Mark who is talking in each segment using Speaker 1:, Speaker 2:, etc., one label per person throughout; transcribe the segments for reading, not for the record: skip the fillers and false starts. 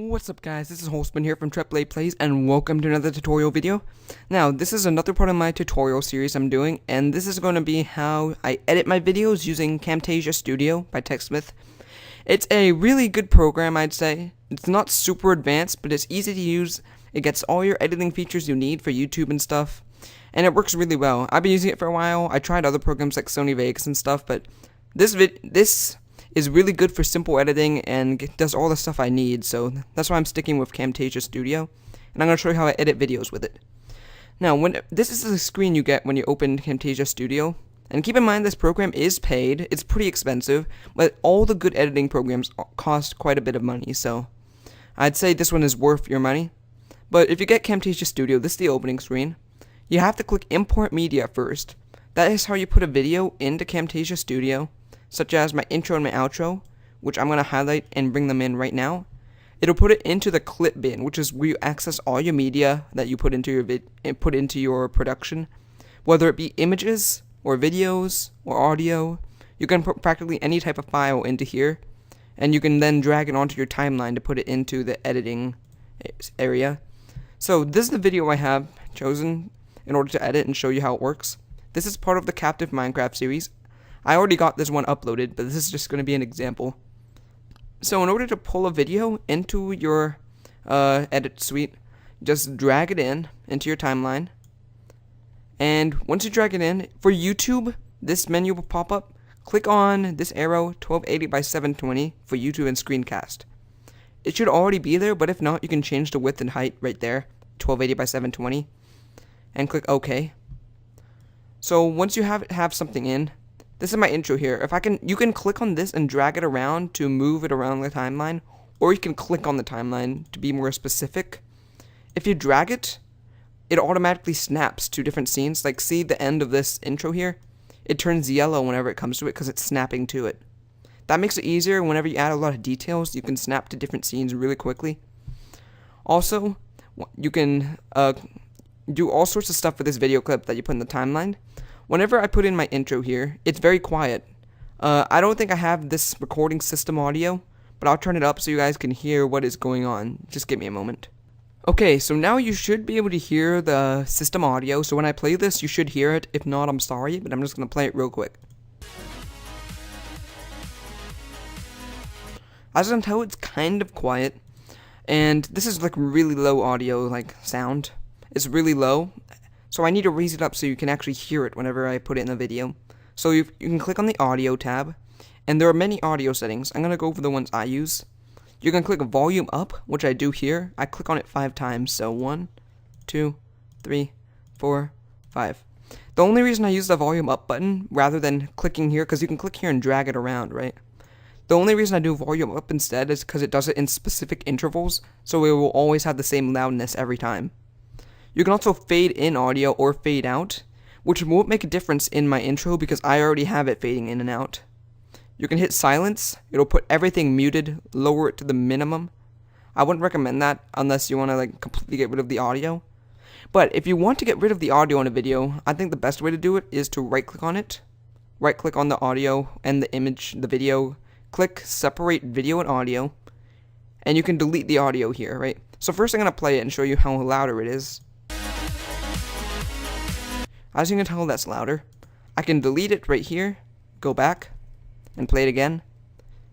Speaker 1: What's up guys, this is Holzman here from AAA Plays and welcome to another tutorial video. Now this is another part of my tutorial series I'm doing, and this is going to be how I edit my videos using Camtasia Studio by TechSmith. It's a really good program, I'd say. It's not super advanced, but it's easy to use. It gets all your editing features you need for YouTube and stuff, and it works really well. I've been using it for a while. I tried other programs like Sony Vegas and stuff, but this is really good for simple editing and does all the stuff I need, so that's why I'm sticking with Camtasia Studio, and I'm going to show you how I edit videos with it. Now, this is the screen you get when you open Camtasia Studio, and keep in mind this program is paid. It's pretty expensive, but all the good editing programs cost quite a bit of money, so I'd say this one is worth your money. But if you get Camtasia Studio, this is the opening screen. You have to click Import Media first. That is how you put a video into Camtasia Studio, such as my intro and my outro, which I'm going to highlight and bring them in right now. It'll put it into the clip bin, which is where you access all your media that you put into your production, whether it be images or videos or audio. You can put practically any type of file into here, and you can then drag it onto your timeline to put it into the editing area. So this is the video I have chosen in order to edit and show you how it works. This is part of the Captive Minecraft series. I already got this one uploaded, but this is just going to be an example. So in order to pull a video into your edit suite, just drag it into your timeline. And once you drag it in, for YouTube, this menu will pop up. Click on this arrow, 1280 by 720 for YouTube and screencast. It should already be there, but if not, you can change the width and height right there, 1280 by 720, and click OK. So once you have something in, this is my intro here. You can click on this and drag it around to move it around the timeline, or you can click on the timeline to be more specific. If you drag it, it automatically snaps to different scenes. Like, see the end of this intro here? It turns yellow whenever it comes to it because it's snapping to it. That makes it easier whenever you add a lot of details. You can snap to different scenes really quickly. Also, you can do all sorts of stuff with this video clip that you put in the timeline. Whenever I put in my intro here, it's very quiet. I don't think I have this recording system audio, but I'll turn it up so you guys can hear what is going on. Just give me a moment. Okay, so now you should be able to hear the system audio, so when I play this, you should hear it. If not, I'm sorry, but I'm just going to play it real quick. As you can tell, it's kind of quiet, and this is like really low audio, like sound. It's really low. So I need to raise it up so you can actually hear it whenever I put it in the video. So you can click on the audio tab, and there are many audio settings. I'm going to go over the ones I use. You can click volume up, which I do here. I click on it 5 times, so 1, 2, 3, 4, 5. The only reason I use the volume up button rather than clicking here, because you can click here and drag it around, right? The only reason I do volume up instead is because it does it in specific intervals, so it will always have the same loudness every time. You can also fade in audio or fade out, which won't make a difference in my intro because I already have it fading in and out. You can hit silence. It'll put everything muted, lower it to the minimum. I wouldn't recommend that unless you want to like completely get rid of the audio. But if you want to get rid of the audio in a video, I think the best way to do it is to right click on it. Right click on the audio and the image, the video. Click separate video and audio. And you can delete the audio here, right? So first I'm going to play it and show you how louder it is. As you can tell, that's louder. I can delete it right here, go back, and play it again.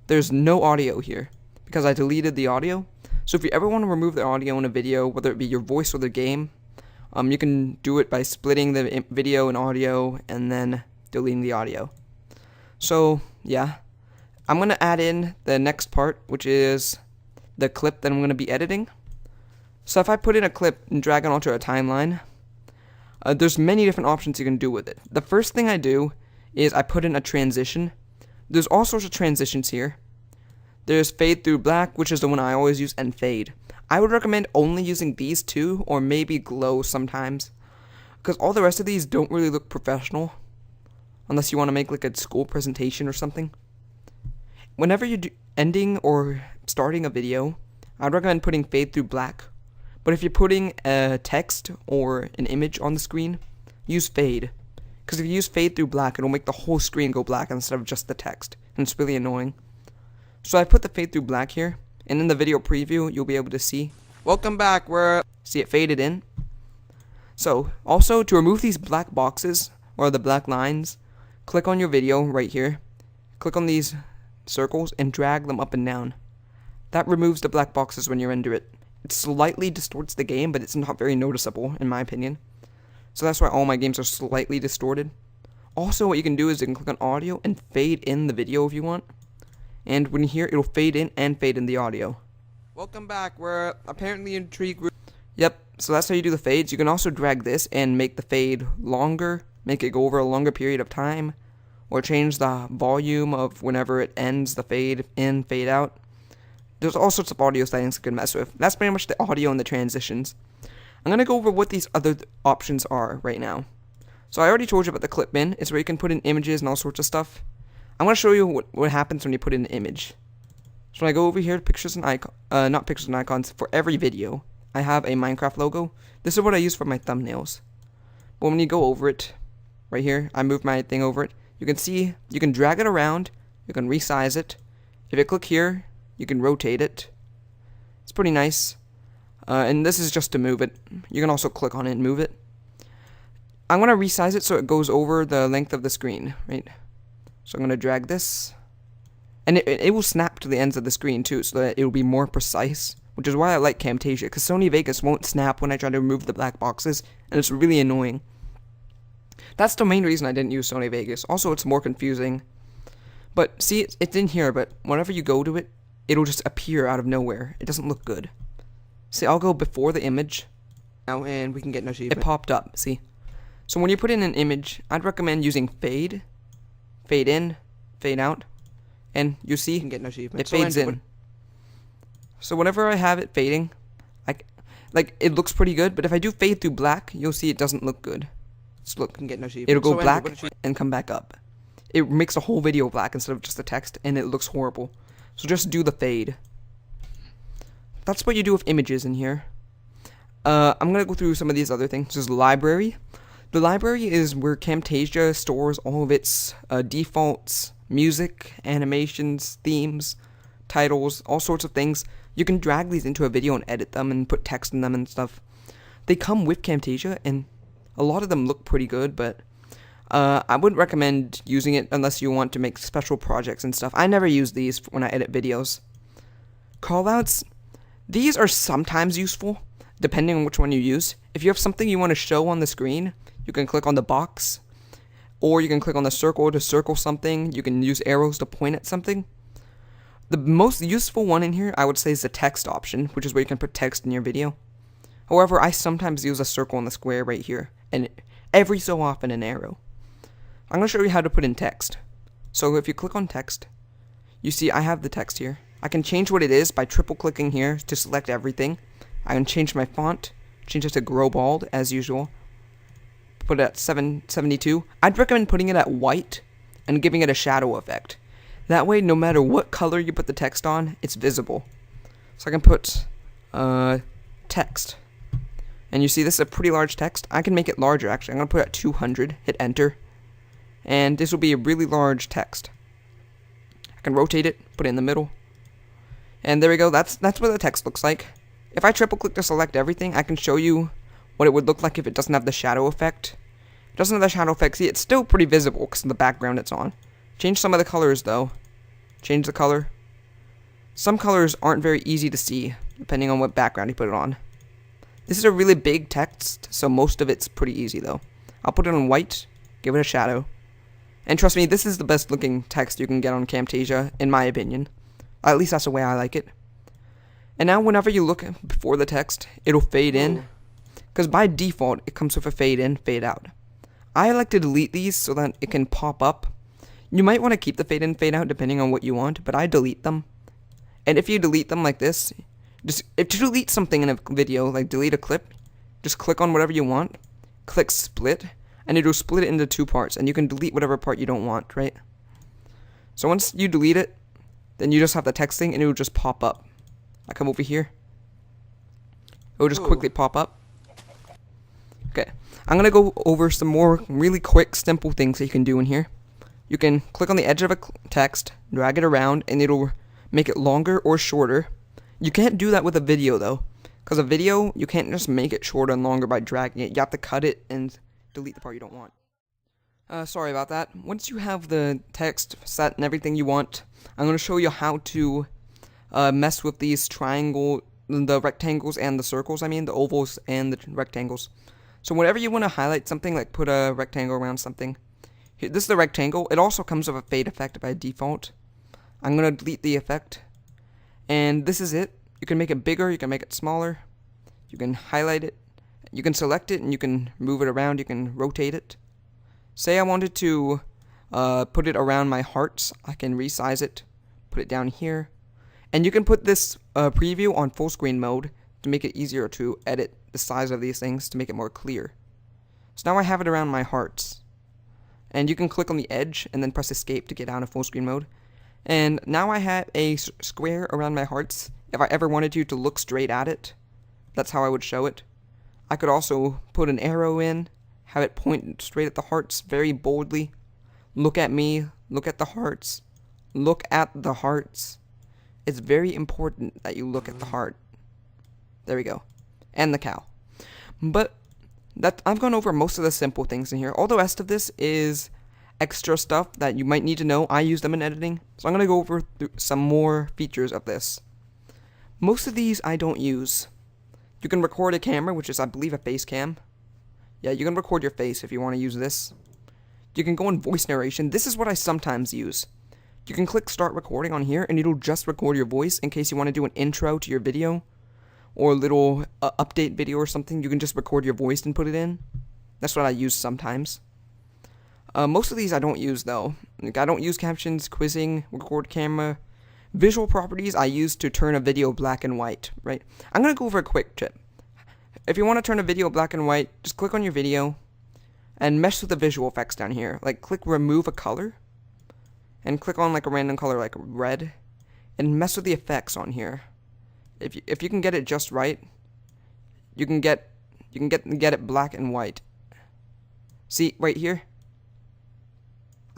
Speaker 1: There's no audio here, because I deleted the audio. So if you ever want to remove the audio in a video, whether it be your voice or the game, you can do it by splitting the video and audio, and then deleting the audio. So, yeah. I'm going to add in the next part, which is the clip that I'm going to be editing. So if I put in a clip and drag it onto a timeline, there's many different options you can do with it. The first thing I do is I put in a transition. There's all sorts of transitions here. There's fade through black, which is the one I always use, and fade. I would recommend only using these two, or maybe glow sometimes, because all the rest of these don't really look professional, unless you want to make like a school presentation or something. Whenever you're ending or starting a video, I'd recommend putting fade through black. But if you're putting a text or an image on the screen, use fade. Because if you use fade through black, it'll make the whole screen go black instead of just the text. And it's really annoying. So I put the fade through black here. And in the video preview, you'll be able to see. Welcome back, see it faded in. So, also, to remove these black boxes, or the black lines, click on your video right here. Click on these circles and drag them up and down. That removes the black boxes when you render it. It slightly distorts the game, but it's not very noticeable, in my opinion. So that's why all my games are slightly distorted. Also, what you can do is you can click on audio and fade in the video if you want. And when you hear it, it'll fade in and fade in the audio. Welcome back, we're apparently in tree group. Yep, so that's how you do the fades. You can also drag this and make the fade longer, make it go over a longer period of time, or change the volume of whenever it ends, the fade in, fade out. There's all sorts of audio settings you can mess with. That's pretty much the audio and the transitions. I'm going to go over what these other options are right now. So I already told you about the clip bin. It's where you can put in images and all sorts of stuff. I'm going to show you what happens when you put in an image. So when I go over here to pictures and not pictures and icons, for every video, I have a Minecraft logo. This is what I use for my thumbnails. But when you go over it, right here, I move my thing over it. You can see, you can drag it around, you can resize it. If you click here, you can rotate it. It's pretty nice. And this is just to move it. You can also click on it and move it. I'm going to resize it so it goes over the length of the screen, right? So I'm going to drag this. And it will snap to the ends of the screen too, so that it will be more precise. Which is why I like Camtasia, because Sony Vegas won't snap when I try to remove the black boxes, and it's really annoying. That's the main reason I didn't use Sony Vegas. Also, it's more confusing. But, see, it's in here, but whenever you go to it, it'll just appear out of nowhere. It doesn't look good. See, I'll go before the image now, and we can get an achievement. It popped up, see? So when you put in an image, I'd recommend using fade, fade in, fade out, and you see, you can get an achievement. It fades in. So whenever I have it fading, it looks pretty good, but if I do fade through black, you'll see it doesn't look good. So look, it'll go black and come back up. It makes the whole video black instead of just the text, and it looks horrible. So just do the fade. That's what you do with images in here. I'm going to go through some of these other things. This is library. The library is where Camtasia stores all of its defaults, music, animations, themes, titles, all sorts of things. You can drag these into a video and edit them and put text in them and stuff. They come with Camtasia, and a lot of them look pretty good, but I wouldn't recommend using it unless you want to make special projects and stuff. I never use these when I edit videos. Callouts, these are sometimes useful, depending on which one you use. If you have something you want to show on the screen, you can click on the box, or you can click on the circle to circle something. You can use arrows to point at something. The most useful one in here, I would say, is the text option, which is where you can put text in your video. However, I sometimes use a circle and a square right here, and every so often an arrow. I'm going to show you how to put in text. So if you click on text, you see I have the text here. I can change what it is by triple clicking here to select everything. I can change my font, change it to grow bold as usual. Put it at 772. I'd recommend putting it at white and giving it a shadow effect. That way, no matter what color you put the text on, it's visible. So I can put text. And you see this is a pretty large text. I can make it larger, actually. I'm going to put it at 200, hit enter. And this will be a really large text. I can rotate it, put it in the middle. And there we go, that's what the text looks like. If I triple click to select everything, I can show you what it would look like if it doesn't have the shadow effect. It doesn't have the shadow effect. See, it's still pretty visible because of the background it's on. Change some of the colors, though. Change the color. Some colors aren't very easy to see, depending on what background you put it on. This is a really big text, so most of it's pretty easy, though. I'll put it on white, give it a shadow. And trust me, this is the best looking text you can get on Camtasia, in my opinion. At least that's the way I like it. And now whenever you look before the text, it'll fade in. Because by default, it comes with a fade in, fade out. I like to delete these so that it can pop up. You might want to keep the fade in, fade out depending on what you want, but I delete them. And if you delete them like this, if you delete something in a video, like delete a clip, just click on whatever you want, click split, and it'll split it into two parts, and you can delete whatever part you don't want, right? So once you delete it, then you just have the text thing, and it will just pop up. I come over here. It will just quickly pop up. Okay, I'm going to go over some more really quick, simple things that you can do in here. You can click on the edge of a text, drag it around, and it'll make it longer or shorter. You can't do that with a video though, because a video, you can't just make it shorter and longer by dragging it. You have to cut it and delete the part you don't want. Sorry about that. Once you have the text set and everything you want, I'm going to show you how to mess with these the rectangles and the circles, the ovals and the rectangles. So whenever you want to highlight something, like put a rectangle around something, here, this is the rectangle. It also comes with a fade effect by default. I'm going to delete the effect. And this is it. You can make it bigger, you can make it smaller, you can highlight it, you can select it, and you can move it around, you can rotate it. Say I wanted to put it around my hearts, I can resize it, put it down here. And you can put this preview on full screen mode to make it easier to edit the size of these things to make it more clear. So now I have it around my hearts. And you can click on the edge and then press escape to get out of full screen mode. And now I have a square around my hearts. If I ever wanted to look straight at it, that's how I would show it. I could also put an arrow in, have it point straight at the hearts very boldly. Look at me, look at the hearts, look at the hearts. It's very important that you look at the heart. There we go. And the cow. But I've gone over most of the simple things in here. All the rest of this is extra stuff that you might need to know. I use them in editing. So I'm going to go over some more features of this. Most of these I don't use. You can record a camera, which is I believe a face cam. Yeah, you can record your face if you want to use this. You can go in voice narration. This is what I sometimes use. You can click start recording on here and it'll just record your voice in case you want to do an intro to your video or a little update video or something. You can just record your voice and put it in. That's what I use sometimes. Most of these I don't use though. Like, I don't use captions, quizzing, record camera. Visual properties I use to turn a video black and white, right? I'm going to go over a quick tip. If you want to turn a video black and white, just click on your video and mess with the visual effects down here. Like click remove a color and click on like a random color like red and mess with the effects on here. If you can get it just right, you can get it black and white. See right here?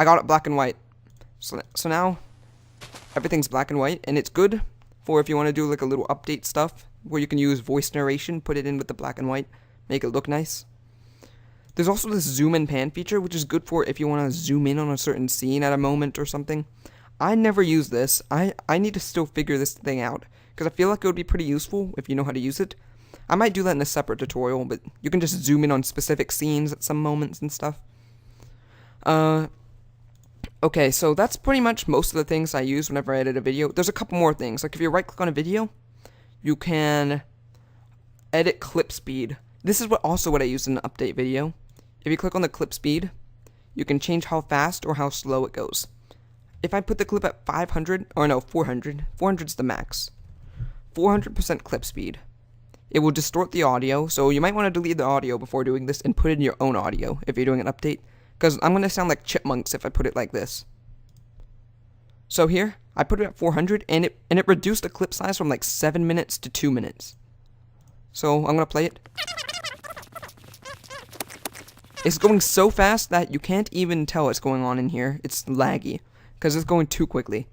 Speaker 1: I got it black and white. So now everything's black and white, and it's good for if you want to do like a little update stuff where you can use voice narration, put it in with the black and white, make it look nice. There's also this zoom and pan feature, which is good for if you want to zoom in on a certain scene at a moment or something. I never use this. I need to still figure this thing out, because I feel like it would be pretty useful if you know how to use it. I might do that in a separate tutorial, but you can just zoom in on specific scenes at some moments and stuff. Okay, so that's pretty much most of the things I use whenever I edit a video. There's a couple more things. Like if you right click on a video, you can edit clip speed. This is what I use in an update video. If you click on the clip speed, you can change how fast or how slow it goes. If I put the clip at 500, or no, 400, 400 is the max. 400% clip speed. It will distort the audio, so you might want to delete the audio before doing this and put in your own audio if you're doing an update. Because I'm going to sound like chipmunks if I put it like this. So here, I put it at 400, and it reduced the clip size from like 7 minutes to 2 minutes. So I'm going to play it. It's going so fast that you can't even tell what's going on in here. It's laggy, because it's going too quickly.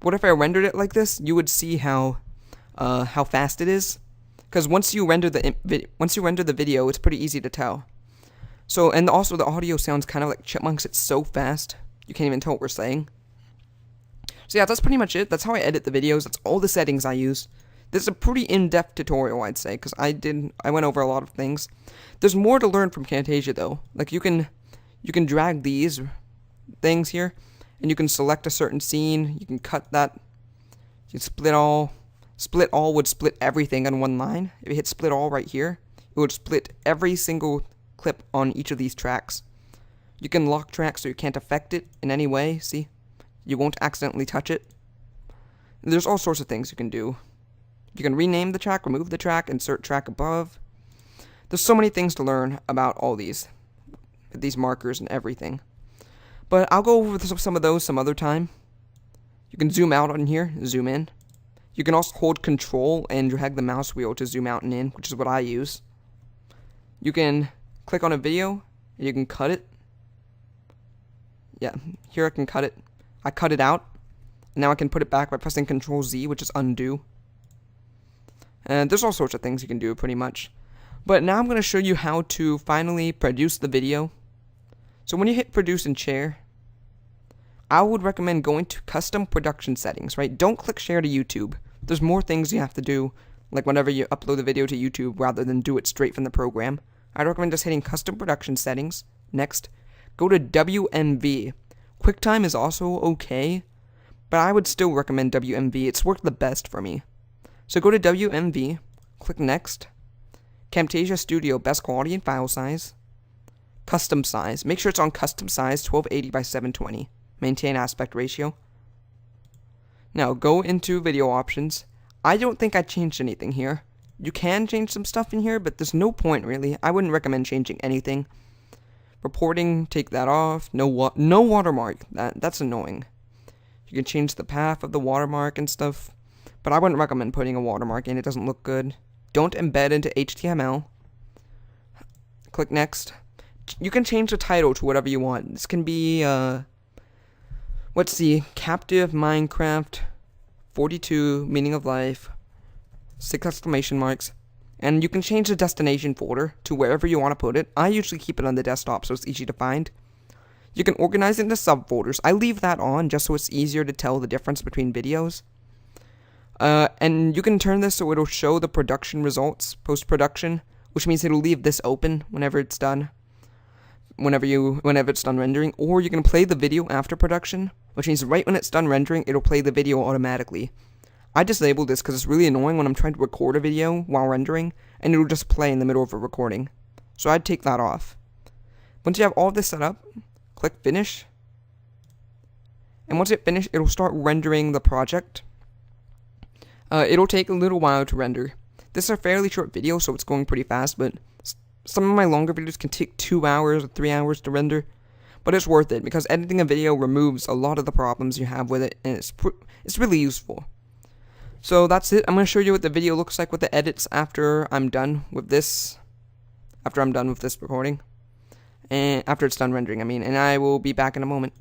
Speaker 1: What if I rendered it like this? You would see how fast it is. Because once you render the video, it's pretty easy to tell. So, and also the audio sounds kind of like chipmunks. It's so fast, you can't even tell what we're saying. So yeah, that's pretty much it. That's how I edit the videos. That's all the settings I use. This is a pretty in-depth tutorial, I'd say, because I went over a lot of things. There's more to learn from Camtasia, though. Like, you can drag these things here, and you can select a certain scene. You can cut that. You can split all. Split all would split everything on one line. If you hit split all right here, it would split every single clip on each of these tracks. You can lock tracks so you can't affect it in any way. See? You won't accidentally touch it. There's all sorts of things you can do. You can rename the track, remove the track, insert track above. There's so many things to learn about all these markers and everything. But I'll go over some of those some other time. You can zoom out on here, zoom in. You can also hold control and drag the mouse wheel to zoom out and in, which is what I use. You can click on a video, and you can cut it. Yeah, here I can cut it. I cut it out. Now I can put it back by pressing Control Z, which is undo. And there's all sorts of things you can do pretty much. But now I'm going to show you how to finally produce the video. So when you hit produce and share, I would recommend going to custom production settings, right? Don't click share to YouTube. There's more things you have to do, like whenever you upload the video to YouTube, rather than do it straight from the program. I'd recommend just hitting custom production settings. Next, go to WMV. QuickTime is also okay, but I would still recommend WMV. It's worked the best for me. So go to WMV, click next. Camtasia Studio, best quality and file size. Custom size. Make sure it's on custom size, 1280 by 720. Maintain aspect ratio. Now go into video options. I don't think I changed anything here. You can change some stuff in here, but there's no point really. I wouldn't recommend changing anything. Reporting, take that off. No watermark. That's annoying. You can change the path of the watermark and stuff, but I wouldn't recommend putting a watermark in. It doesn't look good. Don't embed into HTML. Click next. You can change the title to whatever you want. This can be, let's see, Captive Minecraft 42 Meaning of Life, 6 exclamation marks, and you can change the destination folder to wherever you want to put it. I usually keep it on the desktop so it's easy to find. You can organize it into subfolders. I leave that on just so it's easier to tell the difference between videos. And you can turn this so it'll show the production results, post-production, which means it'll leave this open whenever it's done. Whenever it's done rendering, or you can play the video after production, which means right when it's done rendering, it'll play the video automatically. I disabled this because it's really annoying when I'm trying to record a video while rendering, and it'll just play in the middle of a recording. So I'd take that off. Once you have all this set up, click finish. And once it finishes, it'll start rendering the project. It'll take a little while to render. This is a fairly short video, so it's going pretty fast, but some of my longer videos can take 2 hours or 3 hours to render. But it's worth it, because editing a video removes a lot of the problems you have with it, and it's really useful. So that's it. I'm going to show you what the video looks like with the edits after I'm done with this. After I'm done with this recording. And after it's done rendering, I mean. And I will be back in a moment.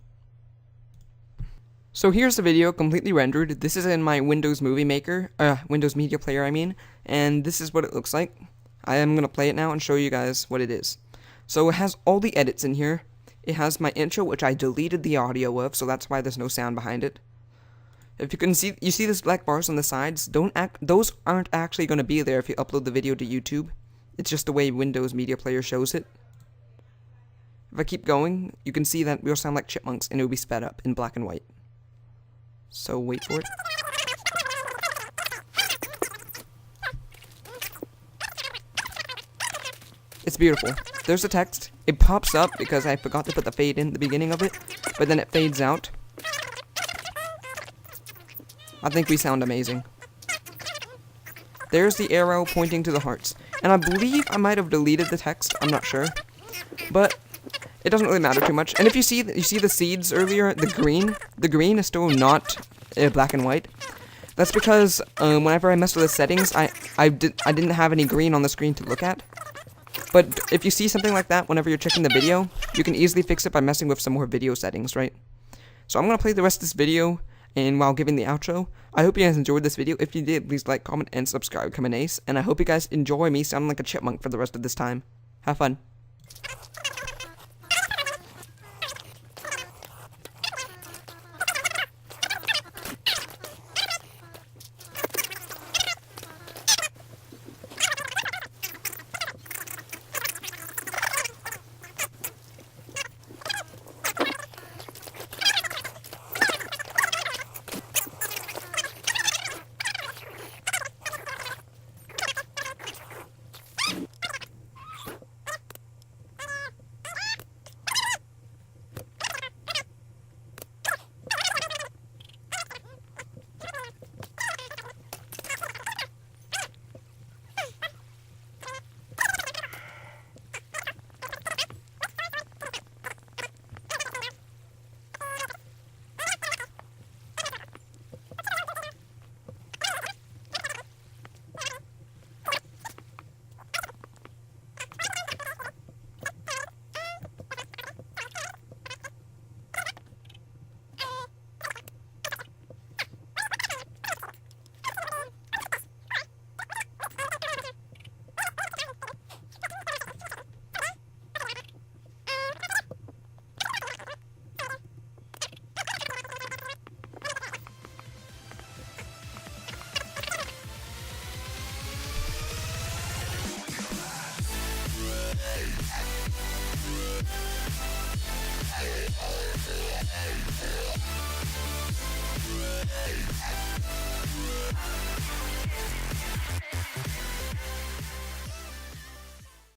Speaker 1: So here's the video completely rendered. This is in my Windows Movie Maker, Windows Media Player, I mean. And this is what it looks like. I am going to play it now and show you guys what it is. So it has all the edits in here. It has my intro, which I deleted the audio of, so that's why there's no sound behind it. If you can see, you see these black bars on the sides? Those aren't actually going to be there if you upload the video to YouTube. It's just the way Windows Media Player shows it. If I keep going, you can see that we'll sound like chipmunks, and it will be sped up in black and white. So wait for it. It's beautiful. There's the text. It pops up because I forgot to put the fade in the beginning of it, but then it fades out. I think we sound amazing. There's the arrow pointing to the hearts. And I believe I might have deleted the text. I'm not sure. But it doesn't really matter too much. And if you see the seeds earlier, the green is still not black and white. That's because whenever I messed with the settings, I didn't have any green on the screen to look at. But if you see something like that whenever you're checking the video, you can easily fix it by messing with some more video settings, right? So I'm going to play the rest of this video, and while giving the outro, I hope you guys enjoyed this video. If you did, please like, comment, and subscribe. Come an ace, and I hope you guys enjoy me sounding like a chipmunk for the rest of this time. Have fun.